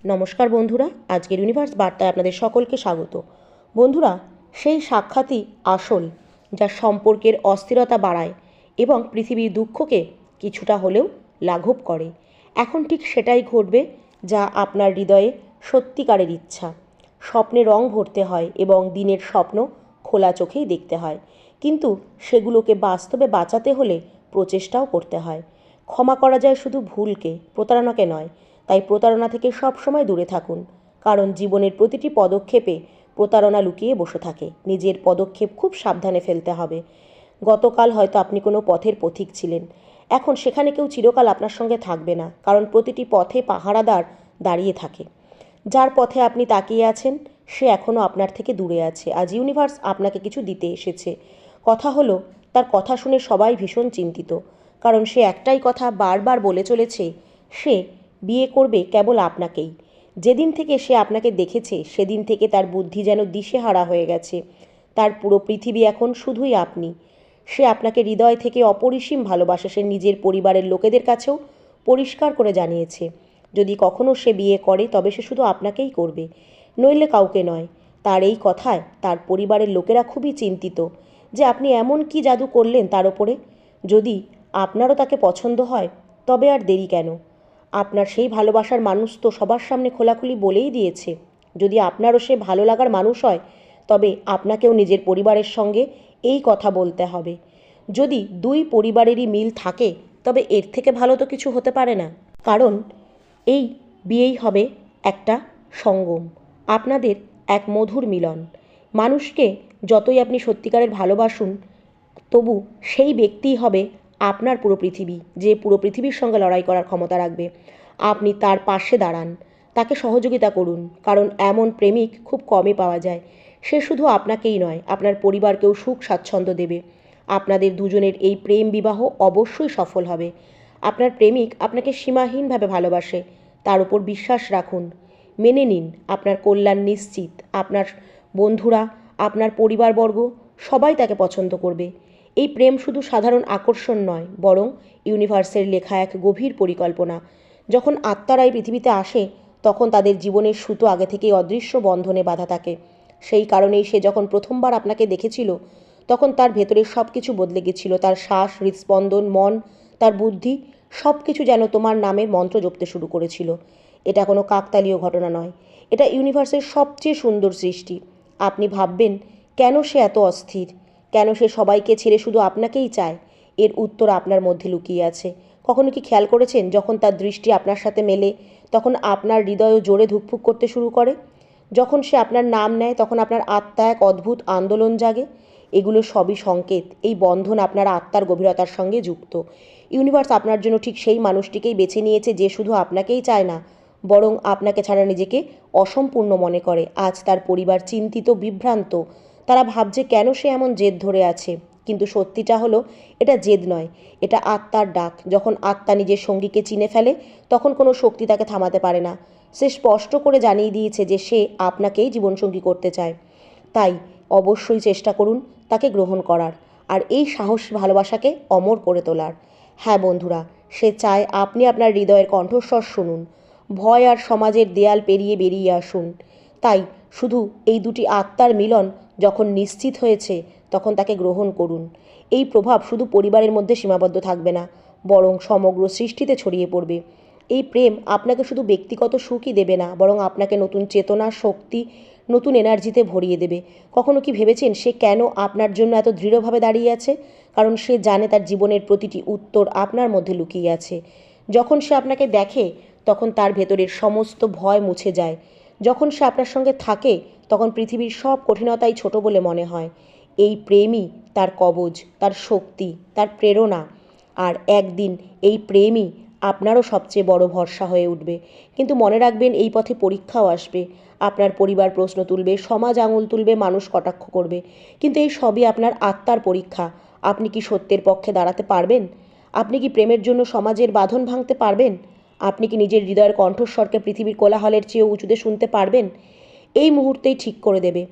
নমস্কার বন্ধুরা, আজকের ইউনিভার্স বার্তায় আপনাদের সকলকে স্বাগত। বন্ধুরা, সেই সাক্ষাৎই আসল, যা সম্পর্কের অস্থিরতা বাড়ায় এবং পৃথিবীর দুঃখকে কিছুটা হলেও লাঘব করে। এখন ঠিক সেটাই ঘটবে যা আপনার হৃদয়ে সত্যিকারের ইচ্ছা। স্বপ্নে রং ভরতে হয় এবং দিনের স্বপ্ন খোলা চোখেই দেখতে হয়, কিন্তু সেগুলোকে বাস্তবে বাঁচাতে হলে প্রচেষ্টাও করতে হয়। ক্ষমা করা যায় শুধু ভুলকে, প্রতারণাকে নয়। তাই প্রতারণা থেকে সবসময় দূরে থাকুন, কারণ জীবনের প্রতিটি পদক্ষেপে প্রতারণা লুকিয়ে বসে থাকে। নিজের পদক্ষেপ খুব সাবধানে ফেলতে হবে। গতকাল হয়তো আপনি কোনো পথের পথিক ছিলেন, এখন সেখানে কেউ চিরকাল আপনার সঙ্গে থাকবে না, কারণ প্রতিটি পথে পাহারাদার দাঁড়িয়ে থাকে। যার পথে আপনি তাকিয়ে আছেন সে এখনও আপনার থেকে দূরে আছে। আজ ইউনিভার্স আপনাকে কিছু দিতে এসেছে। কথা হলো, তার কথা শুনে সবাই ভীষণ চিন্তিত, কারণ সে একটাই কথা বারবার বলে চলেছে, সে বিয়ে করবে কেবল আপনাকেই। যেদিন থেকে সে আপনাকে দেখেছে সেদিন থেকে তার বুদ্ধি যেন দিশেহারা হয়ে গেছে। তার পুরো পৃথিবী এখন শুধুই আপনি। সে আপনাকে হৃদয় থেকে অপরিসীম ভালোবাসে। সে নিজের পরিবারের লোকেদের কাছেও পরিষ্কার করে জানিয়েছে, যদি কখনো সে বিয়ে করে তবে সে শুধু আপনাকেই করবে, নইলে কাউকে নয়। তার এই কথায় তার পরিবারের লোকেরা খুবই চিন্তিত যে আপনি এমন কি জাদু করলেন তার ওপরে। যদি আপনারও তাকে পছন্দ হয় তবে আর দেরি কেন? আপনার সেই ভালোবাসার মানুষ তো সবার সামনে খোলাখুলি বলেই দিয়েছে। যদি আপনারও সে ভালো লাগার মানুষ হয় তবে আপনাকেও নিজের পরিবারের সঙ্গে এই কথা বলতে হবে। যদি দুই পরিবারেরই মিল থাকে তবে এর থেকে ভালো তো কিছু হতে পারে না, কারণ এই বিয়েই হবে একটা সঙ্গম, আপনাদের এক মধুর মিলন। মানুষকে যতই আপনি সত্যিকারের ভালোবাসুন, তবু সেই ব্যক্তিই হবে আপনার পুরো পৃথিবী, যে পুরো পৃথিবীর সঙ্গে লড়াই করার ক্ষমতা রাখবে। আপনি তার পাশে দাঁড়ান, তাকে সহযোগিতা করুন, কারণ এমন প্রেমিক খুব কমই পাওয়া যায়। সে শুধু আপনাকেই নয়, আপনার পরিবারকেও সুখ স্বাচ্ছন্দ্য দেবে। আপনাদের দুজনের এই প্রেম বিবাহ অবশ্যই সফল হবে। আপনার প্রেমিক আপনাকে সীমাহীনভাবে ভালোবাসে, তার উপর বিশ্বাস রাখুন। মেনে নিন, আপনার কল্যাণ নিশ্চিত। আপনার বন্ধুরা, আপনার পরিবারবর্গ সবাই তাকে পছন্দ করবে। এই প্রেম শুধু সাধারণ আকর্ষণ নয়, বরং ইউনিভার্সের লেখা এক গভীর পরিকল্পনা। যখন আত্মারা এই পৃথিবীতে আসে তখন তাদের জীবনের সুতো আগে থেকেই অদৃশ্য বন্ধনে বাঁধা থাকে। সেই কারণেই সে যখন প্রথমবার আপনাকে দেখেছিল তখন তার ভেতরের সব কিছু বদলে গেছিল। তার শ্বাস, হৃদস্পন্দন, মন, তার বুদ্ধি সব কিছু যেন তোমার নামের মন্ত্র জপতে শুরু করেছিল। এটা কোনো কাকতালীয় ঘটনা নয়, এটা ইউনিভার্সের সবচেয়ে সুন্দর সৃষ্টি। আপনি ভাববেন, কেন সে এত অস্থির, কেন সে সবাইকে ছেড়ে শুধু আপনাকেই চায়? এর উত্তর আপনার মধ্যে লুকিয়ে আছে। কখনো কি খেয়াল করেছেন, যখন তার দৃষ্টি আপনার সাথে মেলে তখন আপনার হৃদয়ও জোরে ধুকপুক করতে শুরু করে? যখন সে আপনার নাম নেয় তখন আপনার আত্মা এক অদ্ভুত আন্দোলন জাগে। এগুলো সবই সংকেত এই বন্ধন আপনার আত্মার গভীরতার সঙ্গে যুক্ত। ইউনিভার্স আপনার জন্য ঠিক সেই মানুষটিকেই বেছে নিয়েছে যে শুধু আপনাকেই চায় না, বরং আপনাকে ছাড়া নিজেকে অসম্পূর্ণ মনে করে। আজ তার পরিবার চিন্তিত, বিভ্রান্ত। তারা ভাবছে কেন সে এমন জেদ ধরে আছে, কিন্তু সত্যিটা হলো এটা জেদ নয়, এটা আত্মার ডাক। যখন আত্মা নিজের সঙ্গীকে চিনে ফেলে তখন কোনো শক্তি তাকে থামাতে পারে না। সে স্পষ্ট করে জানিয়ে দিয়েছে যে সে আপনাকেই জীবনসঙ্গী করতে চায়। তাই অবশ্যই চেষ্টা করুন তাকে গ্রহণ করার, আর এই সাহস ভালোবাসাকে অমর করে তোলার। হ্যাঁ বন্ধুরা, সে চায় আপনি আপনার হৃদয়ের কণ্ঠস্বর শুনুন, ভয় আর সমাজের দেয়াল পেরিয়ে বেরিয়ে আসুন। তাই শুধু এই দুটি আত্মার মিলন যখন নিশ্চিত হয়েছে তখন তাকে গ্রহণ করুন। এই প্রভাব শুধু পরিবারের মধ্যে সীমাবদ্ধ থাকবে না, বরং সমগ্র সৃষ্টিতে ছড়িয়ে পড়বে। এই প্রেম আপনাকে শুধু ব্যক্তিগত সুখই দেবে না, বরং আপনাকে নতুন চেতনা, শক্তি, নতুন এনার্জিতে ভরিয়ে দেবে। কখনো কি ভেবেছেন সে কেন আপনার জন্য এত দৃঢ়ভাবে দাঁড়িয়ে আছে? কারণ সে জানে তার জীবনের প্রতিটি উত্তর আপনার মধ্যে লুকিয়ে আছে। যখন সে আপনাকে দেখে তখন তার ভেতরের সমস্ত ভয় মুছে যায়। যখন সে আপনার সঙ্গে থাকে তখন পৃথিবীর সব কঠিনতাই ছোট বলে মনে হয়। এই প্রেমই তার কবচ, তার শক্তি, তার প্রেরণা। আর একদিন এই প্রেমই আপনারও সবচেয়ে বড় ভরসা হয়ে উঠবে। কিন্তু মনে রাখবেন, এই পথে পরীক্ষাও আসবে। আপনার পরিবার প্রশ্ন তুলবে, সমাজ আঙুল তুলবে, মানুষ কটাক্ষ করবে, কিন্তু এই সবই আপনার আত্মার পরীক্ষা। আপনি কি সত্যের পক্ষে দাঁড়াতে পারবেন? আপনি কি প্রেমের জন্য সমাজের বাঁধন ভাঙতে পারবেন? আপনি কি নিজের হৃদয়ের কণ্ঠস্বরকে পৃথিবীর কোলাহলের চেয়েও উঁচুতে শুনতে পারবেন? এই মুহূর্তেই ঠিক করে দেবে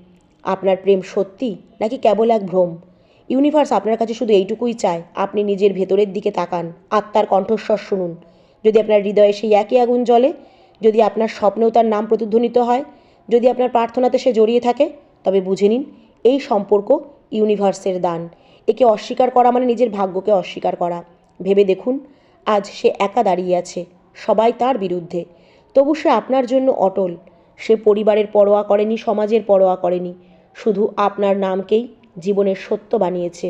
আপনার প্রেম সত্যি নাকি কেবল এক ভ্রম। ইউনিভার্স আপনার কাছে শুধু এইটুকুই চায়, আপনি নিজের ভেতরের দিকে তাকান, আত্মার কণ্ঠস্বর শুনুন। যদি আপনার হৃদয়ে সেই একই আগুন জ্বলে যদি আপনার স্বপ্নেও তার নাম প্রতিধ্বনিত হয়, যদি আপনার প্রার্থনাতে সে জড়িয়ে থাকে, তবে বুঝে নিন এই সম্পর্ক ইউনিভার্সের দান। একে অস্বীকার করা মানে নিজের ভাগ্যকে অস্বীকার করা। ভেবে দেখুন, আজ সে একা দাঁড়িয়ে আছে, সবাই তার বিরুদ্ধে, তবু সে আপনার জন্য অটল। সে পরিবারের পরোয়া করেনি, সমাজের পরোয়া করেনি, শুধু আপনার নামকেই জীবনের সত্য বানিয়েছে।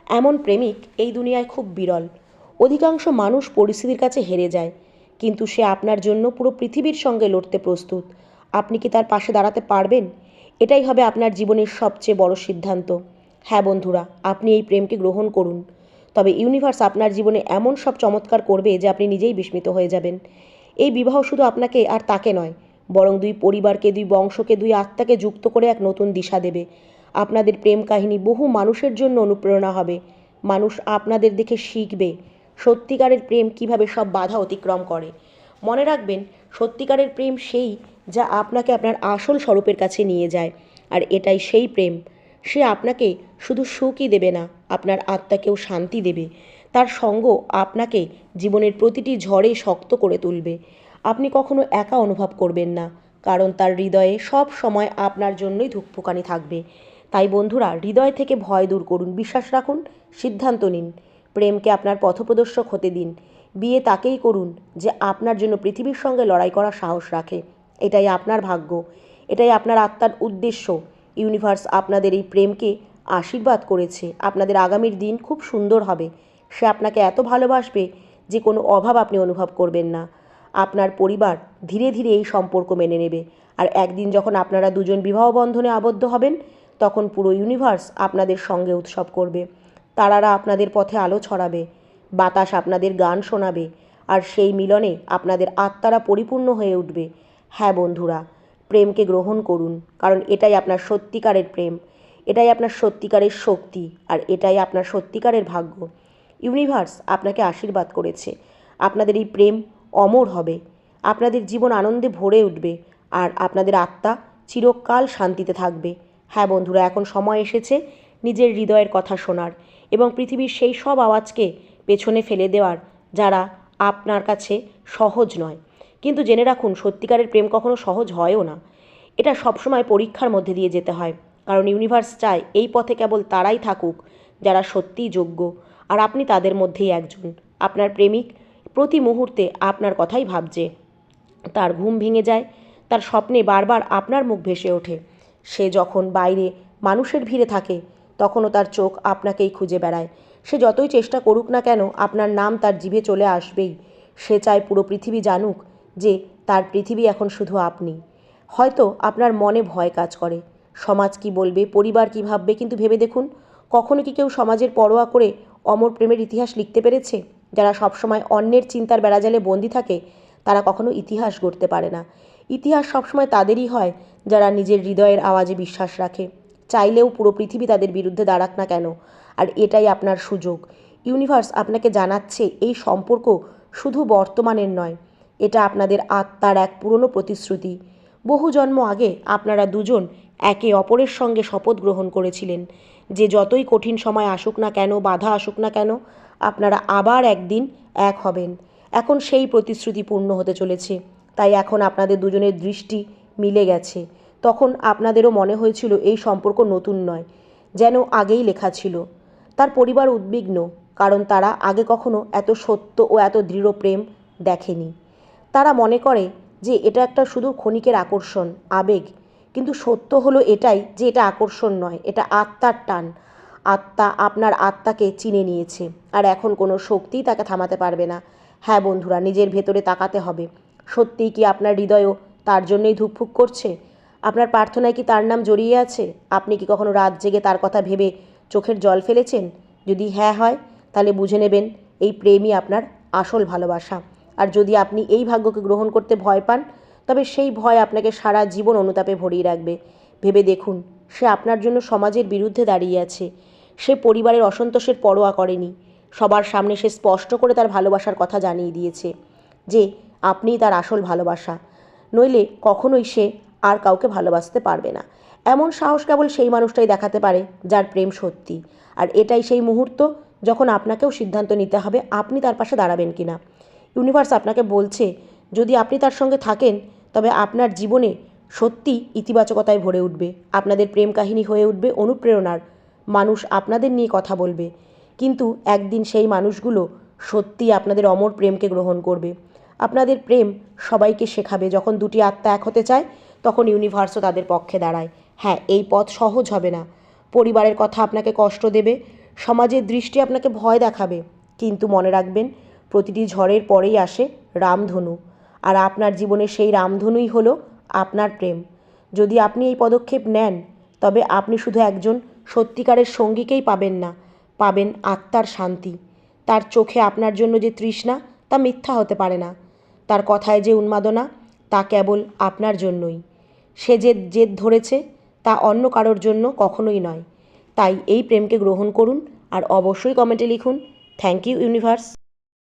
এমন প্রেমিক এই দুনিয়ায় খুব বিরল। অধিকাংশ মানুষ পরিস্থিতির কাছে হেরে যায়, কিন্তু সে আপনার জন্য পুরো পৃথিবীর সঙ্গে লড়তে প্রস্তুত। আপনি কি তার পাশে দাঁড়াতে পারবেন? এটাই হবে আপনার জীবনের সবচেয়ে বড় সিদ্ধান্ত। হ্যাঁ বন্ধুরা, আপনি এই প্রেমকে গ্রহণ করুন, তবে ইউনিভার্স আপনার জীবনে এমন সব চমৎকার করবে যে আপনি নিজেই বিস্মিত হয়ে যাবেন। এই বিবাহ শুধু আপনাকে আর তাকে নয়, বরং দুই পরিবারকে, দুই বংশকে, দুই আত্মাকে যুক্ত করে এক নতুন দিশা দেবে। আপনাদের প্রেম কাহিনী বহু মানুষের জন্য অনুপ্রেরণা হবে। মানুষ আপনাদের দেখে শিখবে সত্যিকারের প্রেম কিভাবে সব বাধা অতিক্রম করে। মনে রাখবেন, সত্যিকারের প্রেম সেই যা আপনাকে আপনার আসল স্বরূপের কাছে নিয়ে যায়। আর এটাই সেই প্রেম, সে আপনাকে শুধু সুখই দেবে না, আপনার আত্মাকেও শান্তি দেবে। তার সঙ্গ আপনাকে জীবনের প্রতিটি ঝড়ে শক্ত করে তুলবে। আপনি কখনো একা অনুভব করবেন না, কারণ তার হৃদয়ে সব সময় আপনার জন্যই ধুকপুকানি থাকবে। তাই বন্ধুরা, হৃদয় থেকে ভয় দূর করুন, বিশ্বাস রাখুন, সিদ্ধান্ত নিন। প্রেমকে আপনার পথপ্রদর্শক হতে দিন। বিয়ে তাকেই করুন যে আপনার জন্য পৃথিবীর সঙ্গে লড়াই করার সাহস রাখে। এটাই আপনার ভাগ্য, এটাই আপনার আত্মার উদ্দেশ্য। ইউনিভার্স আপনাদের এই প্রেমকে আশীর্বাদ করেছে। আপনাদের আগামীর দিন খুব সুন্দর হবে। সে আপনাকে এত ভালোবাসবে যে কোনো অভাব আপনি অনুভব করবেন না। আপনার পরিবার ধীরে ধীরে এই সম্পর্ক মেনে নেবে। আর একদিন যখন আপনারা দুজন বিবাহ বন্ধনে আবদ্ধ হবেন, তখন পুরো ইউনিভার্স আপনাদের সঙ্গে উৎসব করবে। তারারা আপনাদের পথে আলো ছড়াবে, বাতাস আপনাদের গান শোনাবে, আর সেই মিলনে আপনাদের আত্মারা পরিপূর্ণ হয়ে উঠবে। হ্যাঁ বন্ধুরা, প্রেমকে গ্রহণ করুন, কারণ এটাই আপনার সত্যিকারের প্রেম, এটাই আপনার সত্যিকারের শক্তি, আর এটাই আপনার সত্যিকারের ভাগ্য। ইউনিভার্স আপনাকে আশীর্বাদ করেছে। আপনাদের এই প্রেম অমর হবে, আপনাদের জীবন আনন্দে ভরে উঠবে, আর আপনাদের আত্মা চিরকাল শান্তিতে থাকবে। হ্যাঁ বন্ধুরা, এখন সময় এসেছে নিজের হৃদয়ের কথা শোনার এবং পৃথিবীর সেই সব আওয়াজকে পেছনে ফেলে দেওয়ার যারা আপনার কাছে সহজ নয়। কিন্তু জেনে রাখুন, সত্যিকারের প্রেম কখনো সহজ হয়ও না। এটা সবসময় পরীক্ষার মধ্যে দিয়ে যেতে হয়, কারণ ইউনিভার্স চায় এই পথে কেবল তারাই থাকুক যারা সত্যিই যোগ্য, আর আপনি তাদের মধ্যেই একজন। আপনার প্রেমিক প্রতি মুহূর্তে আপনার কথাই ভাবছে, তার ঘুম ভেঙে যায়, তার স্বপ্নে বারবার আপনার মুখ ভেসে ওঠে। সে যখন বাইরে মানুষের ভিড়ে থাকে, তখনও তার চোখ আপনাকেই খুঁজে বেড়ায়। সে যতই চেষ্টা করুক না কেন, আপনার নাম তার জিভে চলে আসবেই। সে চায় পুরো পৃথিবী জানুক যে তার পৃথিবী এখন শুধু আপনি। হয়তো আপনার মনে ভয় কাজ করে, সমাজ কি বলবে, পরিবার কি ভাববে, কিন্তু ভেবে দেখুন, কখনো কি কেউ সমাজের পরোয়া করে অমর প্রেমের ইতিহাস লিখতে পেরেছে? যারা সবসময় অন্যের চিন্তার বেড়াজালে বন্দি থাকে, তারা কখনো ইতিহাস গড়তে পারে না। ইতিহাস সবসময় তাদেরই হয় যারা নিজের হৃদয়ের আওয়াজে বিশ্বাস রাখে, চাইলেও পুরো পৃথিবী তাদের বিরুদ্ধে দাঁড়াক না কেন। আর এটাই আপনার সুযোগ। ইউনিভার্স আপনাকে জানাচ্ছে এই সম্পর্ক শুধু বর্তমানের নয়, এটা আপনাদের আত্মার এক পুরনো প্রতিশ্রুতি। বহু জন্ম আগে আপনারা দুজন একে অপরের সঙ্গে শপথ গ্রহণ করেছিলেন যে যতই কঠিন সময় আসুক না কেন, বাধা আসুক না কেন, আপনারা আবার একদিন এক হবেন। এখন সেই প্রতিশ্রুতি পূর্ণ হতে চলেছে। তাই এখন আপনাদের দুজনের দৃষ্টি মিলে গেছে। তখন আপনাদেরও মনে হয়েছিল এই সম্পর্ক নতুন নয়, যেন আগেই লেখা ছিল। তার পরিবার উদ্বিগ্ন, কারণ তারা আগে কখনো এত সত্য ও এত দৃঢ় প্রেম দেখেনি। তারা মনে করে যে এটা একটা শুধু ক্ষণিকের আকর্ষণ, আবেগ, কিন্তু সত্য হলো এটাই যে এটা আকর্ষণ নয়, এটা আত্মার টান। আত্মা আপনার আত্মাকে চিনে নিয়েছে, আর এখন কোনো শক্তিই তাকে থামাতে পারবে না। হ্যাঁ বন্ধুরা, নিজের ভেতরে তাকাতে হবে। সত্যিই কি আপনার হৃদয়ও তার জন্যই ধুকপুক করছে? আপনার প্রার্থনায় কি তার নাম জড়িয়ে আছে? আপনি কি কখনো রাত জেগে তার কথা ভেবে চোখের জল ফেলেছেন? যদি হ্যাঁ হয়, তাহলে বুঝে নেবেন এই প্রেমই আপনার আসল ভালোবাসা। আর যদি আপনি এই ভাগ্যকে গ্রহণ করতে ভয় পান, তবে সেই ভয় আপনাকে সারা জীবন অনুতাপে ভরিয়ে রাখবে। ভেবে দেখুন, সে আপনার জন্য সমাজের বিরুদ্ধে দাঁড়িয়ে আছে। সে পরিবারের অসন্তোষের পরোয়া করেনি। সবার সামনে সে স্পষ্ট করে তার ভালোবাসার কথা জানিয়ে দিয়েছে যে আপনিই তার আসল ভালোবাসা, নইলে কখনোই সে আর কাউকে ভালোবাসতে পারবে না। এমন সাহস কেবল সেই মানুষটাই দেখাতে পারে যার প্রেম সত্যি। আর এটাই সেই মুহূর্ত যখন আপনাকেও সিদ্ধান্ত নিতে হবে আপনি তার পাশে দাঁড়াবেন কিনা। ইউনিভার্স আপনাকে বলছে যদি আপনি তার সঙ্গে থাকেন তবে আপনার জীবনে সত্যি ইতিবাচকতায় ভরে উঠবে। আপনাদের প্রেম কাহিনী হয়ে উঠবে অনুপ্রেরণার। মানুষ আপনাদের নিয়ে কথা বলবে, কিন্তু একদিন সেই মানুষগুলো সত্যি আপনাদের অমর প্রেমকে গ্রহণ করবে। আপনাদের প্রেম সবাইকে শেখাবে, যখন দুটি আত্মা এক হতে চায় তখন ইউনিভার্সও তাদের পক্ষে দাঁড়ায়। হ্যাঁ, এই পথ সহজ হবে না। পরিবারের কথা আপনাকে কষ্ট দেবে, সমাজের দৃষ্টি আপনাকে ভয় দেখাবে, কিন্তু মনে রাখবেন প্রতিটি ঝড়ের পরেই আসে রামধনু। আর আপনার জীবনে সেই রামধনুই হলো আপনার প্রেম। যদি আপনি এই পদক্ষেপ নেন তবে আপনি শুধু একজন সত্যিকারের সঙ্গীকেই পাবেন না, পাবেন আত্মার শান্তি। তার চোখে আপনার জন্য যে তৃষ্ণা তা মিথ্যা হতে পারে না, তার কথায় যে উন্মাদনা তা কেবল আপনার জন্যই। সে যে জেদ ধরেছে তা অন্য কারোর জন্য কখনোই নয়। তাই এই প্রেমকে গ্রহণ করুন আর অবশ্যই কমেন্টে লিখুন, থ্যাংক ইউ ইউনিভার্স।